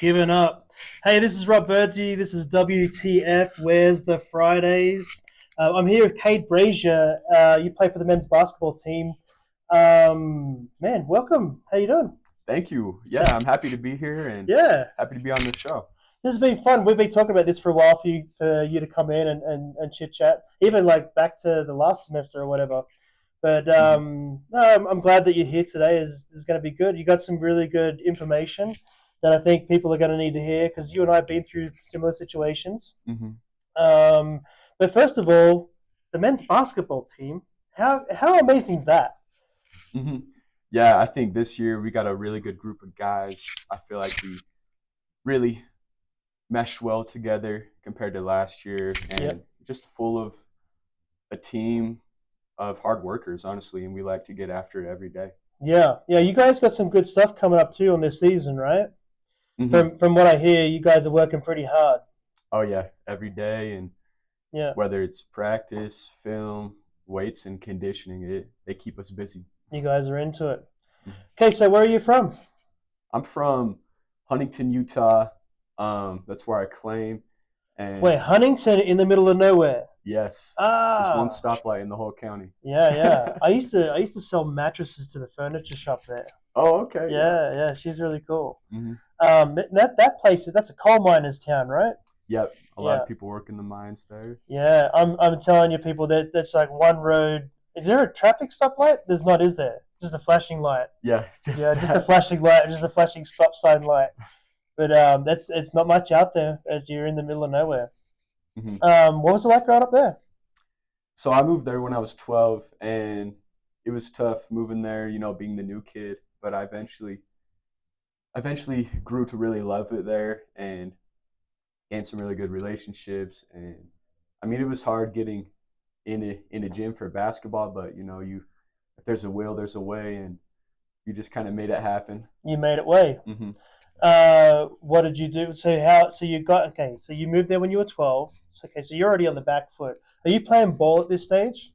Giving up. Hey, this is Rob Birdsey. This is WTF. Where's the Fridays? I'm here with Cade Brazier. You play for the men's basketball team. Man, welcome. How you doing? Thank you. Yeah, I'm happy to be here and Yeah, happy to be on the show. this has been fun. We've been talking about this for a while for you to come in and chit chat, even like back to the last semester or whatever. But Hmm. no, I'm glad that you're here today. Is going to be good. You got some really good information that I think people are going to need to hear because you and I have been through similar situations. Hmm. Um, but first of all, the men's basketball team. How amazing is that? Hmm. Yeah, I think this year we got a really good group of guys. I feel like we really meshed well together compared to last year and Yep. just full of a team of hard workers, honestly, and we like to get after it every day. Yeah, yeah. You guys got some good stuff coming up too on this season, right? Hmm. From what I hear, you guys are working pretty hard. Oh, yeah, every day. And Yeah, whether it's practice, film, weights, and conditioning, they keep us busy. you guys are into it. Mhm. Okay, so where are you from? I'm from Huntington, Utah. That's where I claim. And Wait, Huntington in the middle of nowhere. yes, just one Ah, stoplight in the whole county. yeah, yeah. I used to sell mattresses to the furniture shop there. Oh, okay, yeah. Yeah, yeah. She's really cool. Hmm. That place that's a coal miners town, right? Yep, a lot Yeah, of people work in the mines there. yeah. I'm telling you, people, that that's like one road. Is there a traffic stoplight? There's not, is there? Just a flashing light. Yeah, Yeah, just just a that. flashing light, just a flashing stop sign light. But that's it's not much out there as you're in the middle of nowhere. Hmm. What was it like growing up there? So I moved there when I was 12, and it was tough moving there, being the new kid. But I eventually grew to really love it there and gained some really good relationships. And I mean, it was hard getting in a gym for basketball, but you if there's a will, there's a way, and you just kind of made it happen. You made it way. Hmm. What did you do? So how? So you got okay. So you moved there when you were 12. So, okay, so you're already on the back foot. Are you playing ball at this stage?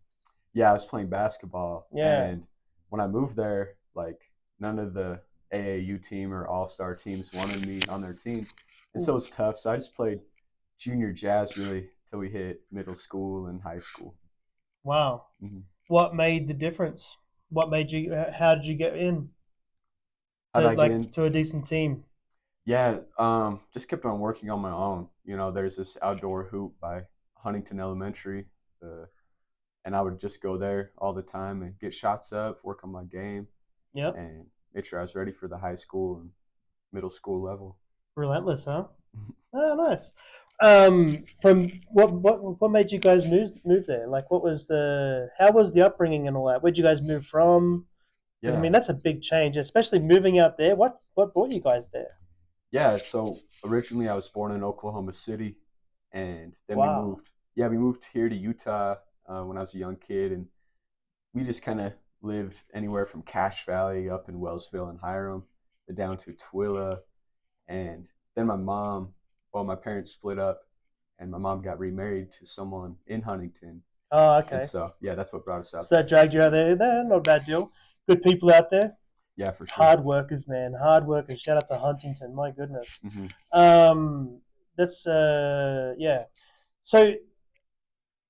Yeah, I was playing basketball, Yeah. and when I moved there, like none of the AAU team or All Star teams wanted me on their team, and so it was tough. So I just played junior jazz really till we hit middle school and high school. Wow. Hmm. What made the difference? What made you? How did you get in How did to I get like in? to a decent team? Yeah, just kept on working on my own. There's this outdoor hoop by Huntington Elementary, uh, and I would just go there all the time and get shots up, work on my game, Yep. and make sure I was ready for the high school and middle school level. Relentless, huh? Oh, nice. From what made you guys move there? Like, what was the how was the upbringing and all that? Where'd you guys move from? Because I mean, Yeah, that's a big change, especially moving out there. What brought you guys there? yeah. So originally I was born in Oklahoma City, and then we Wow. moved. Yeah, we moved here to Utah when I was a young kid, and we just kind of lived anywhere from Cache Valley up in Wellsville and Hiram, down to Twilla, and then my parents split up, and my mom got remarried to someone in Huntington, Oh, and okay. so yeah, that's what brought us out So that there. dragged you out there. Not a bad deal. Good people out there. Yeah, for sure. Hard workers, man. Hard workers. Shout out to Huntington. My goodness. Hmm. That's yeah. So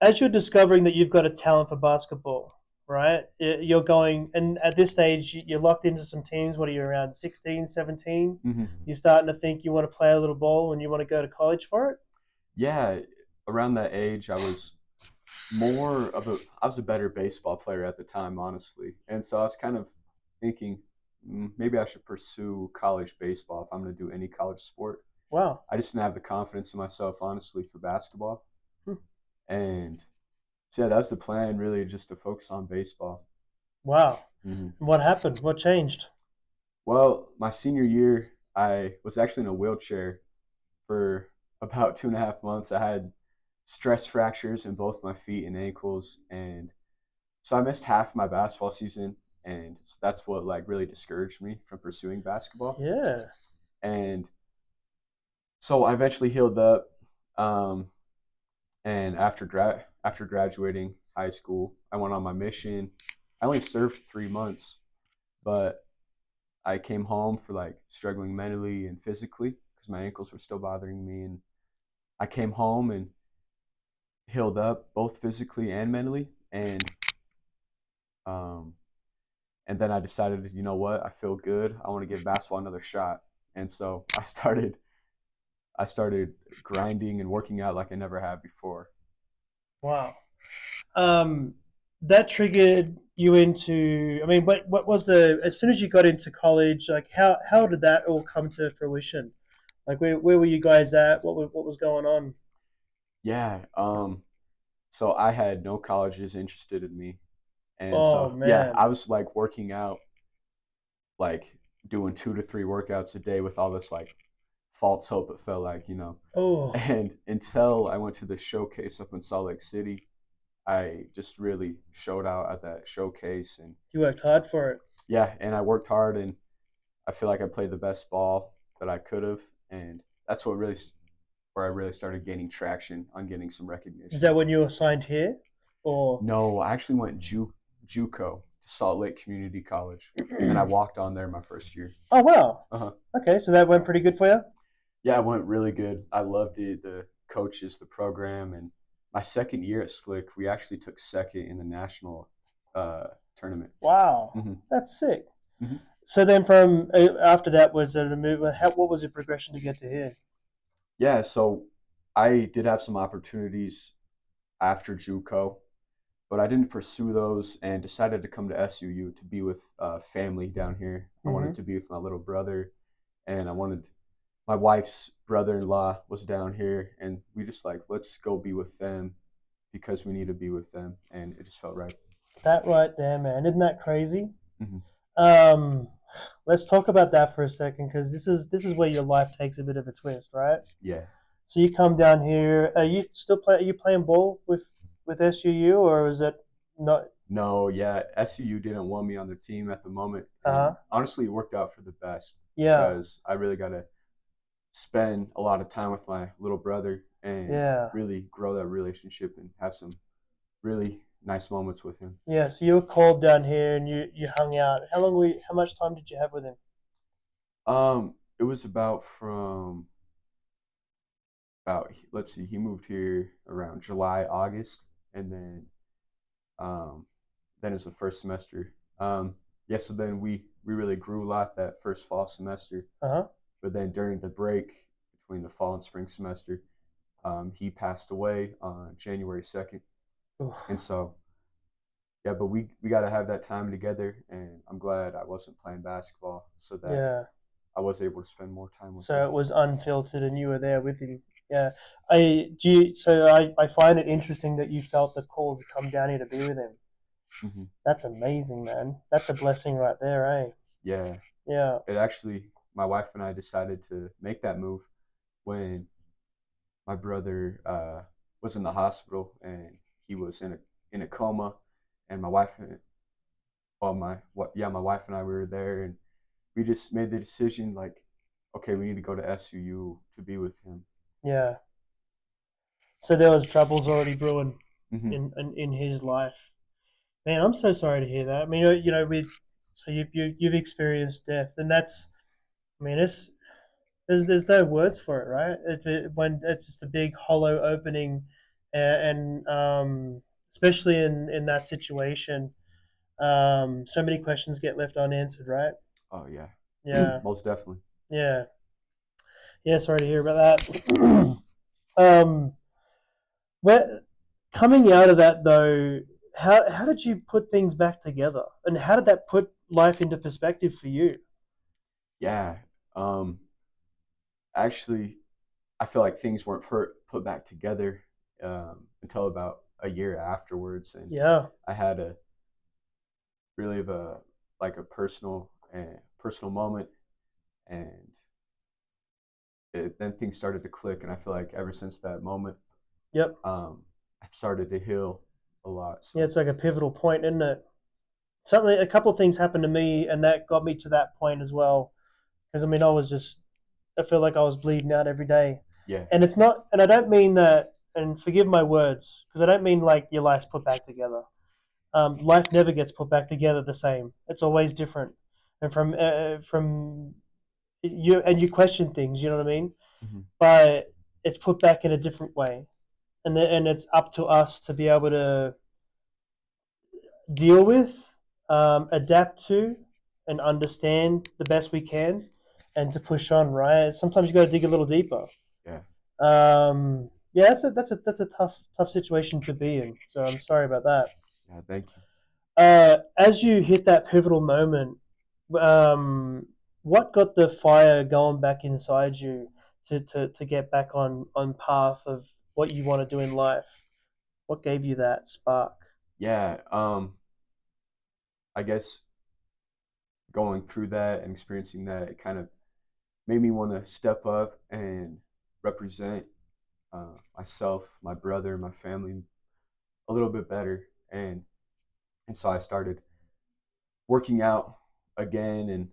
as you're discovering that you've got a talent for basketball, right? You're going, and at this stage, you're locked into some teams. What are you, around 16, 17? Hmm. You're starting to think you want to play a little ball and you want to go to college for it? Yeah, around that age, I was a better baseball player at the time, honestly, and so I was kind of thinking maybe I should pursue college baseball if I'm going to do any college sport. Wow. I just didn't have the confidence in myself, honestly, for basketball. Hmm. And so, yeah, that's the plan, really, just to focus on baseball. Wow. Hmm. What happened? What changed? Well, my senior year, I was actually in a wheelchair for about 2.5 months. I had stress fractures in both my feet and ankles. And so I missed half my basketball season. And that's what like really discouraged me from pursuing basketball. Yeah. And so I eventually healed up. Um, and after graduating high school, I went on my mission. I only served 3 months, but I came home for like struggling mentally and physically. because my ankles were still bothering me. And I came home and healed up both physically and mentally. Um, and then I decided, you know what, I feel good. I want to give basketball another shot. And so I started grinding and working out like I never have before. Wow. Um, that triggered you into. I mean, what was the as soon as you got into college? Like, how did that all come to fruition? Like, where were you guys at? What was going on? Yeah. So I had no colleges interested in me. And Oh so yeah, man. I was like working out, like doing 2 to 3 workouts a day with all this like false hope, it felt like, you know. Oh, And until I went to the showcase up in Salt Lake City, I just really showed out at that showcase. And you worked hard for it. yeah, and I worked hard, and I feel like I played the best ball that I could have. And that's what really where I really started gaining traction on getting some Is recognition. that when you were signed here, or? No, I actually went JUCO to Salt Lake Community College, and I walked on there my first year. Oh wow. Uh huh. Okay, so that went pretty good for you. Yeah, it went really good. I loved it. The coaches, the program, and my second year at Slick, we actually took second in the national tournament. Wow, Hmm. that's sick. Hmm. So then, from after that, was it a move? What was the progression to get to here? Yeah, so I did have some opportunities after JUCO, but I didn't pursue those and decided to come to SUU to be with family down here. I wanted Mm-hmm. to be with my little brother, and I wanted my wife's brother-in-law was down here, and we just like, let's go be with them because we need to be with them, and it just felt right. That right there, man. Isn't that crazy? Hmm. Um, let's talk about that for a second because this is where your life takes a bit of a twist, right? Yeah. So you come down here. Are you still play? Are you playing ball with SUU or is it not? No, yeah, SCU didn't want me on their team at the moment, Uh and huh. honestly, it worked out for the best Yeah. because I really got to spend a lot of time with my little brother and Yeah. really grow that relationship and have some really nice moments with him. Yeah. So you were called down here and you hung out. How long were you, how much time did you have with him? It was about let's see, he moved here around July, August, and then it was the first semester. Yeah, so then we really grew a lot that first fall semester, Uh huh. but then during the break between the fall and spring semester, he passed away on January 2nd, and so yeah, but we got to have that time together, and I'm glad I wasn't playing basketball so that Yeah. I was able to spend more time with So him. it was unfiltered and you were there with him. Yeah. I find it interesting that you felt the call to come down here to be with him. Hmm. That's amazing, man. That's a blessing right there, eh? Yeah, Yeah. it actually, my wife and I decided to make that move when my brother was in the hospital and he was in a coma, and my wife, well, my wife and I, we were there, and we just made the decision like, okay, we need to go to SUU to be with him. Yeah. So there was troubles already brewing Hmm. in his life. Man, I'm so sorry to hear that. I mean, with so you've experienced death, and that's, I mean, it's there's no words for it, right? When it's just a big hollow opening, and especially in that situation, so many questions get left unanswered, right? Oh yeah, Yeah, most definitely. yeah, yeah. Sorry to hear about that. um, where coming out of that though, how did you put things back together, and how did that put life into perspective for you? Yeah, um, actually, I feel like things weren't put back together until about a year afterwards, and Yeah, I had a really of a like a personal moment, and then things started to click, and I feel like ever since that moment, yep, um, I started to heal a lot. yeah. So It's like a pivotal point, isn't it? Something, a couple of things happened to me, and that got me to that point as well. Because I mean, I feel like I was bleeding out every day, yeah. and it's not, and I don't mean that, and forgive my words, because I don't mean like your life's put back together. Life never gets put back together the same. It's always different, and from you question things. You know what I mean? Hmm. But it's put back in a different way, and it's up to us to be able to deal with, adapt to, and understand the best we can, and to push on. Right? Sometimes you got to dig a little deeper. Yeah. Yeah, that's a tough situation to be in. So I'm sorry about that. Yeah. Thank you. As you hit that pivotal moment, um, what got the fire going back inside you to get back on path of what you want to do in life? What gave you that spark? Yeah. I guess going through that and experiencing that, it kind of made me want to step up and represent myself, my brother, my family a little bit better. And so I started working out again. And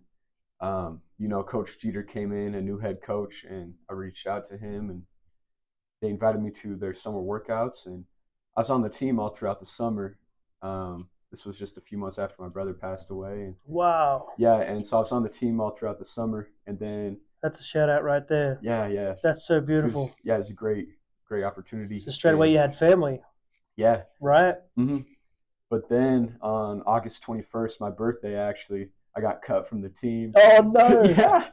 Coach Jeter came in, a new head coach, and I reached out to him, and they invited me to their summer workouts. And I was on the team all throughout the summer. This was just a few months after my brother passed away, and Wow, yeah, and so I was on the team all throughout the summer. And then that's a shout out right there. yeah, yeah, That's so it was beautiful. yeah, it was a great opportunity. So straight away And you had family, yeah. right? Hmm. But then on August 21st, my birthday, actually, I got cut from the team. Oh no. Yeah.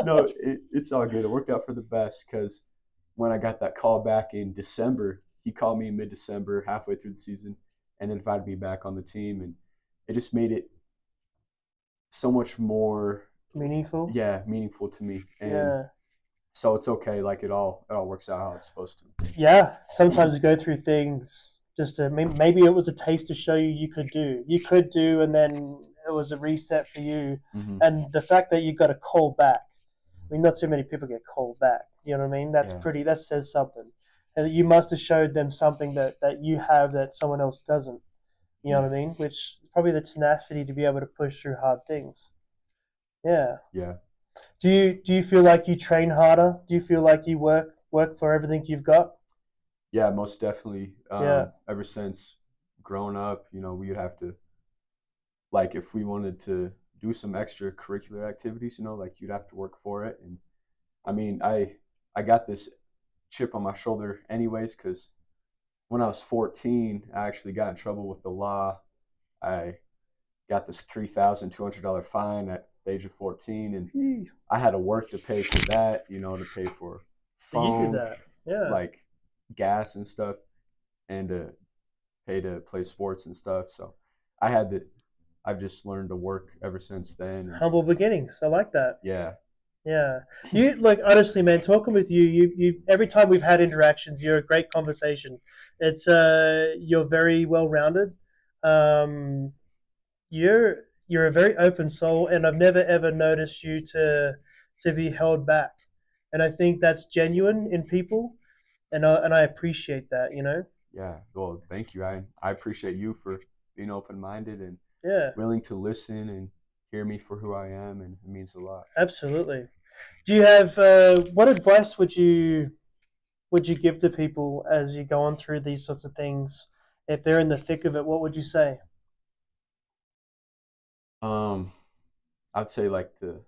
No, it's all good. It worked out for the best because when I got that call back in December, he called me in mid-December, halfway through the season, and invited me back on the team. And it just made it so much more, Meaningful. yeah, meaningful to me. And Yeah. so it's okay. Like it all works out how it's supposed to. Yeah, sometimes you go through things just to maybe it was a taste to show you you could do, and then it was a reset for you. Hmm. And the fact that you got a call back, I mean, not too many people get called back. You know what I mean? That's Yeah. pretty. That says something. And you must have showed them something that you have that someone else doesn't. You know Mm. what I mean? Which is probably the tenacity to be able to push through hard things. Yeah. Yeah. Do you feel like you train harder? Do you feel like you work for everything you've got? Yeah, most definitely. Yeah. Ever since growing up, we would have to, like, if we wanted to do some extracurricular activities, like you'd have to work for it. And I mean, I got this chip on my shoulder anyways, because when I was 14, I actually got in trouble with the law. I got this $3,200 fine at the age of 14, and I had to work to pay for that, to pay for So you did phone, that. Yeah. like gas and stuff, and to pay to play sports and stuff. So I had to. I've just learned to work ever since then, and Humble beginnings. I like that. yeah, Yeah. You like honestly, man, talking with you every time we've had interactions, you're a great conversation. You're very well rounded. Um you're a very open soul, and I've never ever noticed you to be held back. And I think that's genuine in people, and I appreciate that. yeah. Well, thank you. I appreciate you for being open minded and Yeah, willing to listen and hear me for who I am, and it means a lot. absolutely. Do you have what advice would you give to people as you're going through these sorts of things? If they're in the thick of it, what would you say? Um, I'd say like to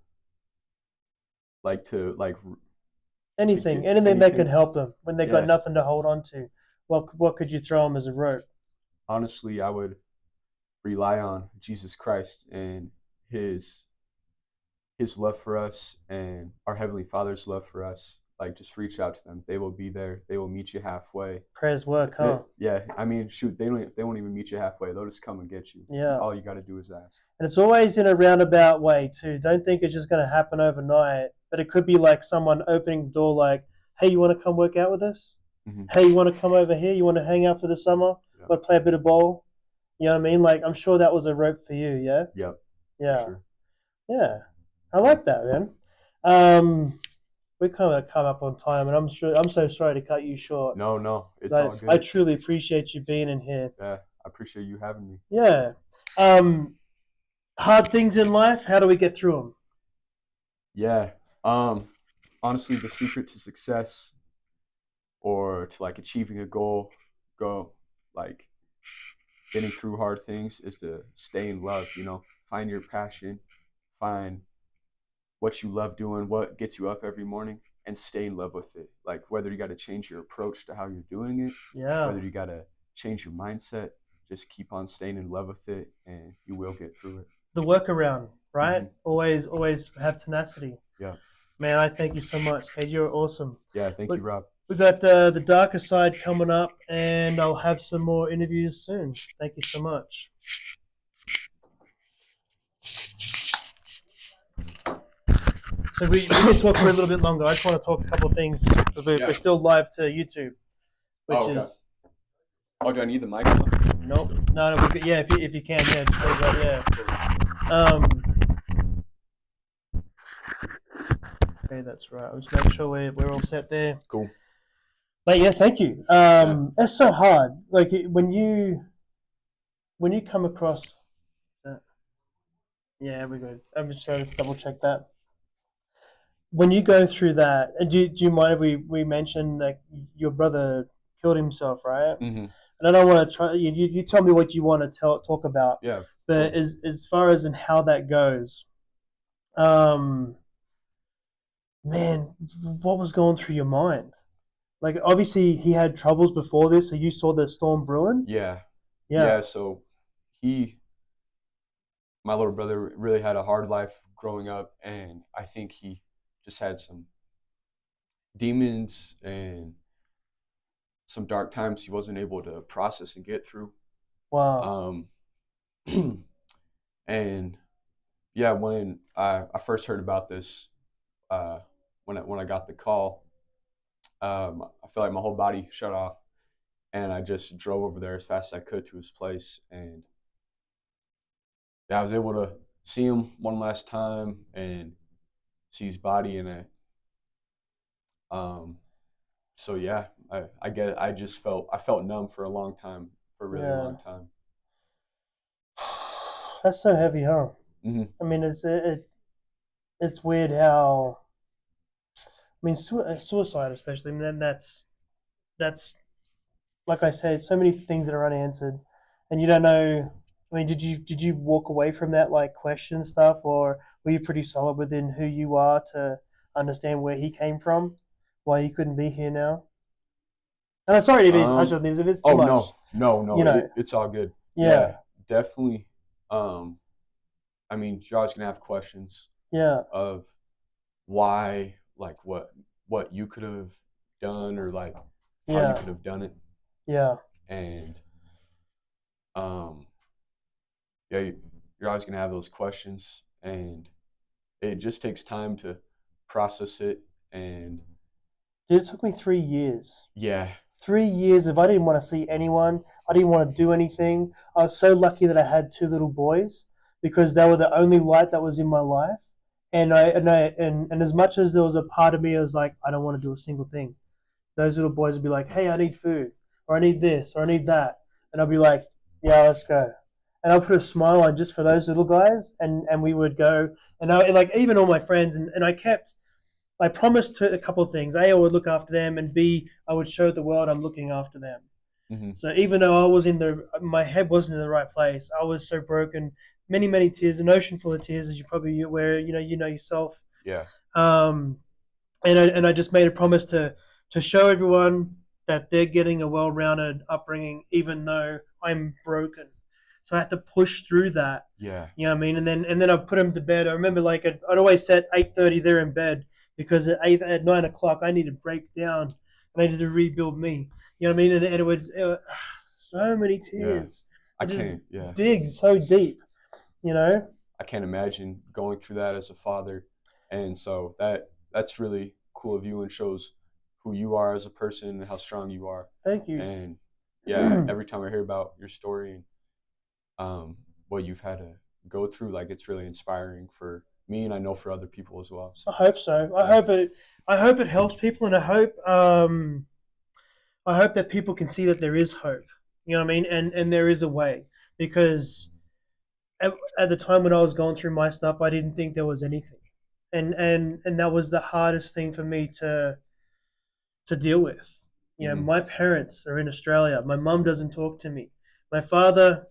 Anything, get anything that could anything. help them when they got Yeah, nothing to hold on to. What could you throw them as a rope? honestly, I would rely on Jesus Christ and his his love for us and our heavenly Father's love for us. Like, just reach out to them. They will be there. They will meet you halfway. Prayers work, huh? Yeah, I mean, shoot, they won't even meet you halfway. They'll just come and get you. Yeah. All you got to do is ask. And it's always in a roundabout way too. Don't think it's just going to happen overnight. But it could be like someone opening the door, like, "Hey, you want to come work out with us? Hmm. Hey, you want to come over here? You want to hang out for the summer? Yeah. Want to play a bit of ball? You know what I mean? Like, I'm sure that was a rope for you. Yeah, Yep. For yeah, sure. yeah. I like that, man. Um, we kind of come up on time, and I'm so sorry to cut you short. No, no, it's all I good. truly appreciate you being in here. Yeah, I appreciate you having me. Yeah. Um, hard things in life. How do we get through them? Yeah. Um, Honestly, the secret to success or to like achieving a goal, go like getting through hard things is to stay in love. Find your passion, find what you love doing, what gets you up every morning, and stay in love with it. Like whether you got to change your approach to how you're doing it, Yeah. whether you got to change your mindset, just keep on staying in love with it, and you will get through it. The workaround, right? Hmm. Always have tenacity. Yeah, Man, I thank you so much, Cade. You're awesome. yeah. Thank you, Look, Rob. we got the darker side coming up, and I'll have some more interviews soon. Thank you so much. So we can talk for a little bit longer. I just want to talk a couple of things. We're Yeah. still live to YouTube, which Oh, okay. is Oh, do I need the microphone? nope. No, yeah. If you can, yeah, just close that, yeah. Okay, that's right. I'll just make sure we're all set there. Cool. But yeah, thank you. Yeah. That's so hard. Like when you come across that. Yeah, we're good. I'm just trying to double check that. When you go through that, and do you mind if we mention that your brother killed himself, right? Hmm. And I don't want to try. You tell me what you want to talk about, Yeah. but Cool. as far as in how that goes, um, man, what was going through your mind? Like obviously he had troubles before this, so you saw the storm brewing. Yeah. Yeah. Yeah. So he, my little brother, really had a hard life growing up, and I think he just had some demons and some dark times he wasn't able to process and get through. Wow. Um, and yeah, when I first heard about this, when I got the call, I felt like my whole body shut off, and I just drove over there as fast as I could to his place, and yeah, I was able to see him one last time and see his body in it. Um, so yeah, I get I felt numb for a long time, for a really long Yeah. time. That's so heavy, huh? Hmm. I mean, it's weird how I mean suicide, especially. I mean, then that's like I said, so many things that are unanswered, and you don't know. I mean, did you walk away from that like question stuff, or were you pretty solid within who you are to understand where he came from, why he couldn't be here now? And I'm sorry to even touch Um, on this if it's too oh much. no, no, no, You know, it's all good. Yeah, yeah, definitely. Um, I mean, you're always gonna have questions yeah, of why, like what you could have done, or like how you yeah, could have done it, yeah. and um, yeah, you're always gonna have those questions, and it just takes time to process it, and Dude, it took me 3 years. yeah, 3 years if I didn't want to see anyone. I didn't want to do anything. I was so lucky that I had two little boys because they were the only light that was in my life. And as much as there was a part of me that was like, I don't want to do a single thing. Those little boys would be like, hey, I need food, or I need this, or I need that. And I'd be like, yeah, let's go. And I'll put a smile on just for those little guys, and we would go. And like even all my friends, and I promised to a couple of things. A, I would look after them, and B, I would show the world I'm looking after them. hmm, So even though I was my head wasn't in the right place, I was so broken, many tears, an ocean full of tears, as you probably aware, you know yourself. yeah, Um, and I just made a promise to show everyone that they're getting a well-rounded upbringing, even though I'm broken. So I had to push through that. yeah, You know what I mean? And then I put him to bed. I remember like I'd always set 8:30 there in bed because at 9 o'clock I needed to break down and I needed to rebuild me. You know what I mean? And it was so many yeah. tears. I It just can't, yeah, digs so deep. You know? I can't imagine going through that as a father, and so that's really cool of you and shows who you are as a person and how strong you are. Thank you. And yeah, every time I hear about your story and what you've had to go through, like it's really inspiring for me, and I know for other people as well. I So hope so. yeah, I hope it helps people, and I hope that people can see that there is hope. You know what I mean? And there is a way because at the time when I was going through my stuff, I didn't think there was anything, and that was the hardest thing for me to deal with. You know, hmm, my parents are in Australia. My mum doesn't talk to me. My father,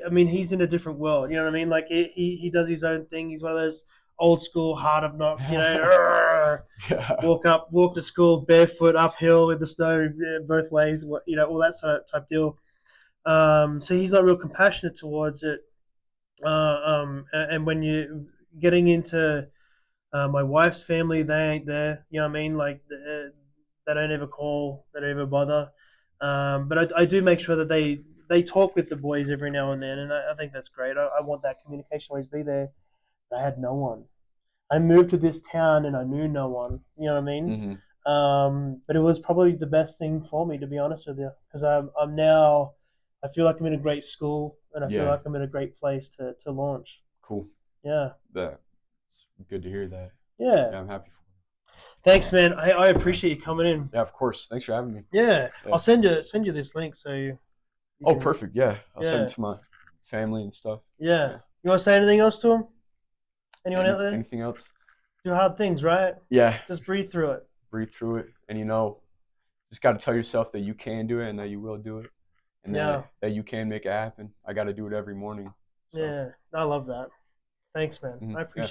I mean, he's in a different world. You know what I mean? Like he does his own thing. He's one of those. old school Heart of Knocks, arrgh, Yeah. walk to school barefoot uphill in the snow both ways, all that sort of type deal. So he's not real compassionate towards it. And when you getting into my wife's family, they ain't there. You know what I mean? Like they don't ever call, they don't ever bother. But I do make sure that they talk with the boys every now and then, and I think that's great. I want that communication always be there. I had no one. I moved to this town and I knew no one. You know what I mean? Hmm. But it was probably the best thing for me, to be honest with you, because I'm now. I feel like I'm in a great school, and I feel Yeah. like I'm in a great place to launch. Cool. Yeah, That's good to hear that. yeah. Yeah, I'm happy for Thanks, man. I you. Yeah. appreciate you coming in. Yeah, of course. Thanks for having me. Yeah, Yeah. I'll send you this link so you Oh, can. perfect. Yeah. I'll send Yeah, it to my family and stuff. yeah. Yeah. You want to say anything else to them? Anyone out there? Anything else? Do hard things, right? Yeah. Just breathe through it. Breathe through it. And just got to tell yourself that you can do it and that you will do it and Yeah, that you can make it happen. I got to do it every morning. So, yeah. I love that. Thanks, man. I yeah. appreciate